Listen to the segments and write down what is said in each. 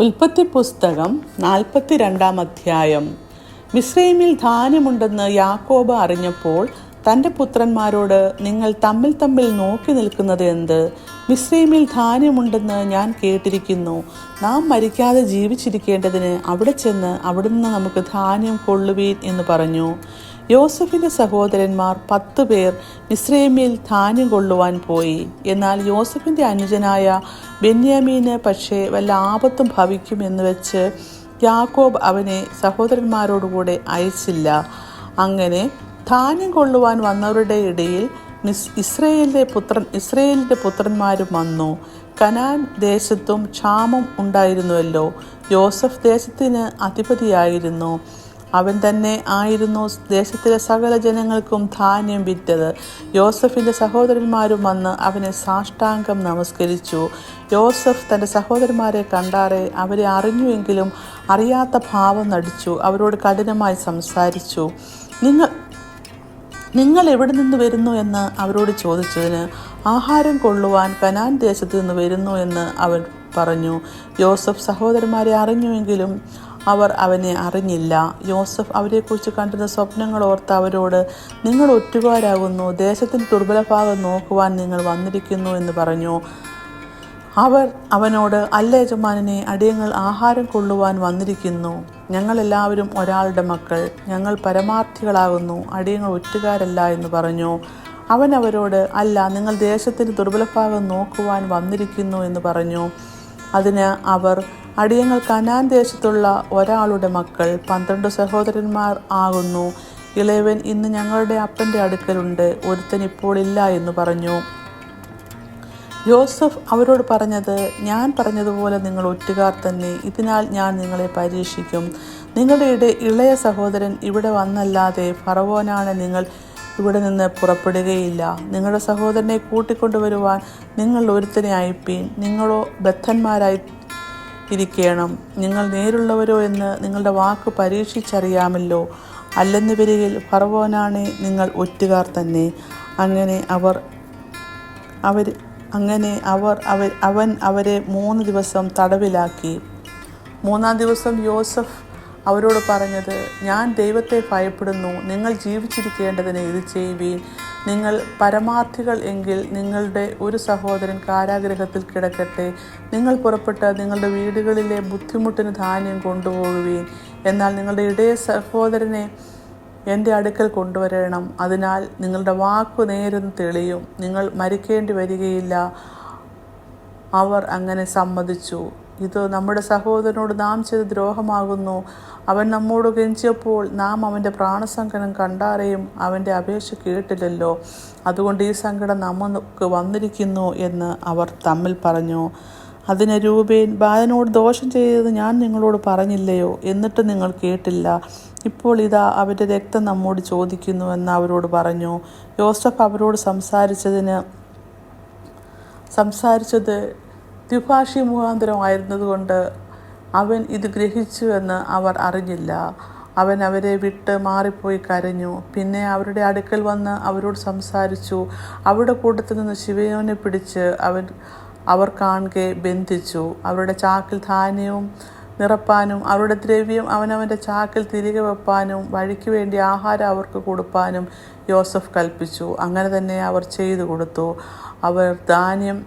ഉൽപ്പത്തി പുസ്തകം 42 അധ്യായം. മിസ്രയീമിൽ ധാന്യമുണ്ടെന്ന് യാക്കോബ് അറിഞ്ഞപ്പോൾ തൻ്റെ പുത്രന്മാരോട്, നിങ്ങൾ തമ്മിൽ തമ്മിൽ നോക്കി നിൽക്കുന്നത് എന്ത്? മിസ്രയീമിൽ ധാന്യമുണ്ടെന്ന് ഞാൻ കേട്ടിരിക്കുന്നു. നാം മരിക്കാതെ ജീവിച്ചിരിക്കേണ്ടതിന് അവിടെ ചെന്ന് അവിടുന്ന് നമുക്ക് ധാന്യം കൊള്ളുവീൻ എന്ന് പറഞ്ഞു. യോസഫിൻ്റെ സഹോദരന്മാർ 10 പേർ മിസ്രയീമിൽ ധാന്യം കൊള്ളുവാൻ പോയി. എന്നാൽ യോസഫിൻ്റെ അനുജനായ ബെന്യാമീന് പക്ഷേ വല്ല ആപത്തും ഭവിക്കുമെന്ന് വെച്ച് യാക്കോബ് അവനെ സഹോദരന്മാരോടുകൂടെ അയച്ചില്ല. അങ്ങനെ ധാന്യം കൊള്ളുവാൻ വന്നവരുടെ ഇടയിൽ ഇസ്രയേലിൻ്റെ പുത്രന്മാരും വന്നു. കനാൻ ദേശത്തും ക്ഷാമം ഉണ്ടായിരുന്നുവല്ലോ. യോസഫ് ദേശത്തിന് അധിപതിയായിരുന്നു. അവൻ തന്നെ ആയിരുന്നു ദേശത്തിലെ സകല ജനങ്ങൾക്കും ധാന്യം വിറ്റത്. യോസഫിൻ്റെ സഹോദരന്മാരും വന്ന് അവനെ സാഷ്ടാംഗം നമസ്കരിച്ചു. യോസഫ് തൻ്റെ സഹോദരന്മാരെ കണ്ടാറെ അവരെ അറിഞ്ഞുവെങ്കിലും അറിയാത്ത ഭാവം നടിച്ചു. അവരോട് കഠിനമായി സംസാരിച്ചു. നിങ്ങൾ എവിടെ നിന്ന് വരുന്നു എന്ന് അവരോട് ചോദിച്ചതിന്, ആഹാരം കൊള്ളുവാൻ കനാൻ ദേശത്ത് നിന്ന് വരുന്നു എന്ന് അവൻ പറഞ്ഞു. യോസഫ് സഹോദരന്മാരെ അറിഞ്ഞുവെങ്കിലും അവർ അവനെ അറിഞ്ഞില്ല. യോസഫ് അവരെക്കുറിച്ച് കണ്ടിരുന്ന സ്വപ്നങ്ങൾ ഓർത്ത് അവരോട്, നിങ്ങൾ ഒറ്റുകാരാകുന്നു, ദേശത്തിൻ്റെ ദുർബലഭാഗം നോക്കുവാൻ നിങ്ങൾ വന്നിരിക്കുന്നു എന്ന് പറഞ്ഞു. അവർ അവനോട്, അല്ല യജമാനനെ, അടിയങ്ങൾ ആഹാരം കൊള്ളുവാൻ വന്നിരിക്കുന്നു. ഞങ്ങളെല്ലാവരും ഒരാളുടെ മക്കൾ, ഞങ്ങൾ പരമാർത്ഥികളാകുന്നു, അടിയങ്ങൾ ഒറ്റുകാരല്ല എന്ന് പറഞ്ഞു. അവൻ അവരോട്, അല്ല, നിങ്ങൾ ദേശത്തിൻ്റെ ദുർബലഭാഗം നോക്കുവാൻ വന്നിരിക്കുന്നു എന്ന് പറഞ്ഞു. അതിന് അവർ, അടിയങ്ങൾ കനാൻ ദേശത്തുള്ള ഒരാളുടെ മക്കൾ, 12 സഹോദരന്മാർ ആകുന്നു. ഇളയവൻ ഇന്ന് ഞങ്ങളുടെ അപ്പൻ്റെ അടുക്കലുണ്ട്, ഒരുത്തൻ ഇപ്പോൾ ഇല്ല എന്ന് പറഞ്ഞു. യോസഫ് അവരോട് പറഞ്ഞത്, ഞാൻ പറഞ്ഞതുപോലെ നിങ്ങൾ ഒറ്റുകാർ തന്നെ. ഇതിനാൽ ഞാൻ നിങ്ങളെ പരീക്ഷിക്കും. നിങ്ങളുടെ ഇളയ സഹോദരൻ ഇവിടെ വന്നല്ലാതെ ഫറവോനാണ് നിങ്ങൾ ഇവിടെ നിന്ന് പുറപ്പെടുകയില്ല. നിങ്ങളുടെ സഹോദരനെ കൂട്ടിക്കൊണ്ടുവരുവാൻ നിങ്ങൾ ഒരുത്തനെ അയപ്പീൻ. നിങ്ങളോ ബദ്ധന്മാരായി ഇരിക്കണം. നിങ്ങൾ നേരുള്ളവരോ എന്ന് നിങ്ങളുടെ വാക്ക് പരീക്ഷിച്ചറിയാമല്ലോ. അല്ലെന്ന് വരികിൽ ഫറവോനാണെ നിങ്ങൾ ഒറ്റുകാർ തന്നെ. അങ്ങനെ അവൻ അവരെ 3 ദിവസം തടവിലാക്കി. 3-ാം ദിവസം യോസഫ് അവരോട് പറഞ്ഞത്, ഞാൻ ദൈവത്തെ ഭയപ്പെടുന്നു. നിങ്ങൾ ജീവിച്ചിരിക്കേണ്ടതിന് ഇത് ചെയ്യുവീൻ. നിങ്ങൾ പരമാർത്ഥികൾ എങ്കിൽ നിങ്ങളുടെ ഒരു സഹോദരൻ കാരാഗൃഹത്തിൽ കിടക്കട്ടെ. നിങ്ങൾ പുറപ്പെട്ട് നിങ്ങളുടെ വീടുകളിലെ ബുദ്ധിമുട്ടിന് ധാന്യം കൊണ്ടുപോകുവീൻ. എന്നാൽ നിങ്ങളുടെ ഇടയ സഹോദരനെ എൻ്റെ അടുക്കൽ കൊണ്ടുവരണം. അതിനാൽ നിങ്ങളുടെ വാക്കു നേരെന്ന് തെളിയും. നിങ്ങൾ മരിക്കേണ്ടി വരികയില്ല. അവർ അങ്ങനെ സമ്മതിച്ചു. ഇത് നമ്മുടെ സഹോദരനോട് നാം ചെയ്ത ദ്രോഹമാകുന്നു. അവൻ നമ്മോട് കെഞ്ചിയപ്പോൾ നാം അവൻ്റെ പ്രാണസങ്കടം കണ്ടാരെയും അവൻ്റെ അപേക്ഷ കേട്ടില്ലല്ലോ. അതുകൊണ്ട് ഈ സങ്കടം നമുക്ക് വന്നിരിക്കുന്നു എന്ന് അവർ തമ്മിൽ പറഞ്ഞു. അതിന് രൂബേൻ, ബാലനോട് ദോഷം ചെയ്തത് ഞാൻ നിങ്ങളോട് പറഞ്ഞില്ലയോ? എന്നിട്ട് നിങ്ങൾ കേട്ടില്ല. ഇപ്പോൾ ഇതാ അവൻ്റെ രക്തം നമ്മോട് ചോദിക്കുന്നു എന്ന് അവരോട് പറഞ്ഞു. യോസഫ് അവരോട് സംസാരിച്ചത് ദ്വിഭാഷി മുഖാന്തരമായിരുന്നതുകൊണ്ട് അവൻ ഇത് ഗ്രഹിച്ചു എന്ന് അവർ അറിഞ്ഞില്ല. അവൻ അവരെ വിട്ട് മാറിപ്പോയി കരഞ്ഞു. പിന്നെ അവരുടെ അടുക്കൽ വന്ന് അവരോട് സംസാരിച്ചു. അവരുടെ കൂട്ടത്തിൽ നിന്ന് ശിമയോനെ പിടിച്ച് അവർ കാണെ ബന്ധിച്ചു. അവരുടെ ചാക്കിൽ ധാന്യവും നിറപ്പാനും അവരുടെ ദ്രവ്യം അവനവൻ്റെ ചാക്കിൽ തിരികെ വെപ്പാനും വഴിക്ക് വേണ്ടി ആഹാരം അവർക്ക് കൊടുപ്പാനും യോസഫ് കൽപ്പിച്ചു. അങ്ങനെ തന്നെ അവർ ചെയ്തു കൊടുത്തു. അവർ ധാന്യം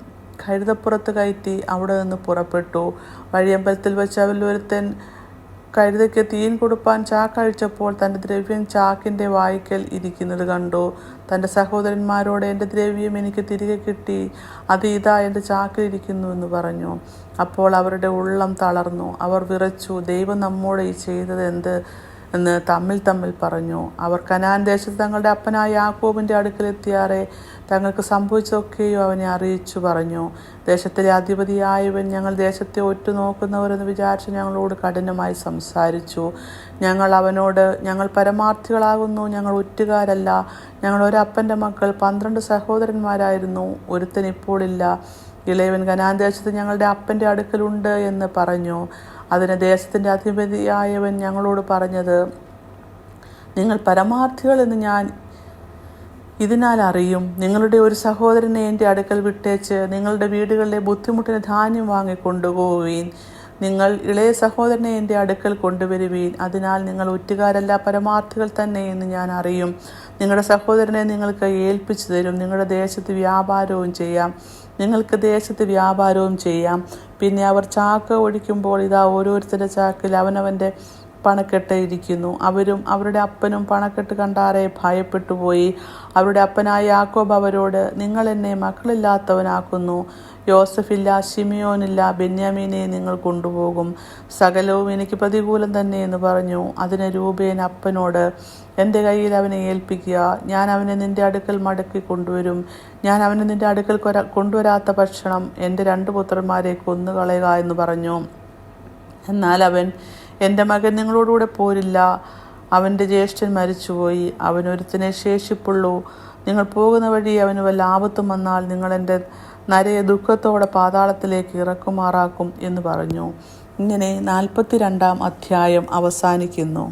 കഴുതപ്പുറത്ത് കയറ്റി അവിടെ നിന്ന് പുറപ്പെട്ടു. വഴിയമ്പലത്തിൽ വെച്ച് അവരിലൊരുത്തൻ കഴുതയ്ക്ക് തീൻ കൊടുപ്പാൻ ചാക്കഴിച്ചപ്പോൾ തൻ്റെ ദ്രവ്യം ചാക്കിൻ്റെ വായ്ക്കൽ ഇരിക്കുന്നത് കണ്ടു. തൻ്റെ സഹോദരന്മാരോട്, എൻ്റെ ദ്രവ്യം എനിക്ക് തിരികെ കിട്ടി, അത് ഇതാ എൻ്റെ ചാക്കിലിരിക്കുന്നു എന്ന് പറഞ്ഞു. അപ്പോൾ അവരുടെ ഉള്ളം തളർന്നു. അവർ വിറച്ചു, ദൈവം നമ്മോട് ഈ ചെയ്തത് എന്ത് എന്ന് തമ്മിൽ പറഞ്ഞു. അവർ കനാൻ ദേശത്ത് തങ്ങളുടെ അപ്പനായ യാക്കോബിൻ്റെ അടുക്കലെത്തിയാറെ തങ്ങൾക്ക് സംഭവിച്ചതൊക്കെയോ അവനെ അറിയിച്ചു പറഞ്ഞു. ദേശത്തിലെ അധിപതിയായവൻ, ഞങ്ങൾ ദേശത്തെ ഒറ്റുനോക്കുന്നവരെന്ന് വിചാരിച്ച് ഞങ്ങളോട് കഠിനമായി സംസാരിച്ചു. ഞങ്ങൾ അവനോട്, ഞങ്ങൾ പരമാർത്ഥികളാകുന്നു, ഞങ്ങൾ ഒറ്റുകാരല്ല. ഞങ്ങൾ ഒരപ്പൻ്റെ മക്കൾ, 12 സഹോദരന്മാരായിരുന്നു, ഒരുത്തൻ ഇപ്പോഴില്ല. ഇളയവൻ കനാൻ ദേശത്ത് ഞങ്ങളുടെ അപ്പൻ്റെ അടുക്കലുണ്ട് എന്ന് പറഞ്ഞു. അതിന് ദേശത്തിൻ്റെ അധിപതിയായവൻ ഞങ്ങളോട് പറഞ്ഞത്, നിങ്ങൾ പരമാർത്ഥികൾ എന്ന് ഞാൻ ഇതിനാൽ അറിയും. നിങ്ങളുടെ ഒരു സഹോദരനെ എൻ്റെ അടുക്കൽ വിട്ടേച്ച് നിങ്ങളുടെ വീടുകളിലെ ബുദ്ധിമുട്ടിന് ധാന്യം വാങ്ങിക്കൊണ്ടുപോകുവീൻ. നിങ്ങൾ ഇളയ സഹോദരനെ എൻ്റെ അടുക്കൽ കൊണ്ടുവരുവീൻ. അതിനാൽ നിങ്ങൾ ഒറ്റുകാരല്ല, പരമാർത്ഥികൾ തന്നെ എന്ന് ഞാൻ അറിയും. നിങ്ങളുടെ സഹോദരനെ നിങ്ങൾക്ക് ഏൽപ്പിച്ചു തരും. നിങ്ങൾക്ക് ദേശത്ത് വ്യാപാരവും ചെയ്യാം. പിന്നെ അവർ ചാക്ക് ഒഴിക്കുമ്പോൾ ഇതാ, ഓരോരുത്തരുടെ ചാക്കിൽ അവനവൻ്റെ പണക്കെട്ട് ഇരിക്കുന്നു. അവരും അവരുടെ അപ്പനും പണക്കെട്ട് കണ്ടാറെ ഭയപ്പെട്ടുപോയി. അവരുടെ അപ്പനായ യാക്കോബ് അവരോട്, നിങ്ങൾ എന്നെ മക്കളില്ലാത്തവനാക്കുന്നു. യോസഫില്ല, ശിമിയോനില്ല, ബെന്യാമീനെ നിങ്ങൾ കൊണ്ടുപോകും. സകലവും എനിക്ക് പ്രതികൂലം തന്നെ എന്ന് പറഞ്ഞു. അതിന് രൂബേൻ അപ്പനോട്, എൻ്റെ കയ്യിൽ അവനെ ഏൽപ്പിക്കുക. ഞാൻ അവനെ നിൻ്റെ അടുക്കൽ മടക്കി കൊണ്ടുവരും. ഞാൻ അവനെ നിൻ്റെ അടുക്കൽ കൊണ്ടുവരാത്ത ഭക്ഷണം എൻ്റെ 2 പുത്രന്മാരെ കൊന്നുകളയുക എന്ന് പറഞ്ഞു. എന്നാൽ അവൻ, എൻ്റെ മകൻ നിങ്ങളോടുകൂടെ പോരില്ല. അവൻ്റെ ജ്യേഷ്ഠൻ മരിച്ചുപോയി. അവനൊരുത്തനെ ശേഷിപ്പുള്ളൂ. നിങ്ങൾ പോകുന്ന വഴി അവന് വല്ല ആപത്തും വന്നാൽ നിങ്ങൾ എൻ്റെ നരയെ ദുഃഖത്തോടെ പാതാളത്തിലേക്ക് ഇറക്കുമാറാക്കും എന്ന് പറഞ്ഞു. ഇങ്ങനെ 42-ാം അധ്യായം അവസാനിക്കുന്നു.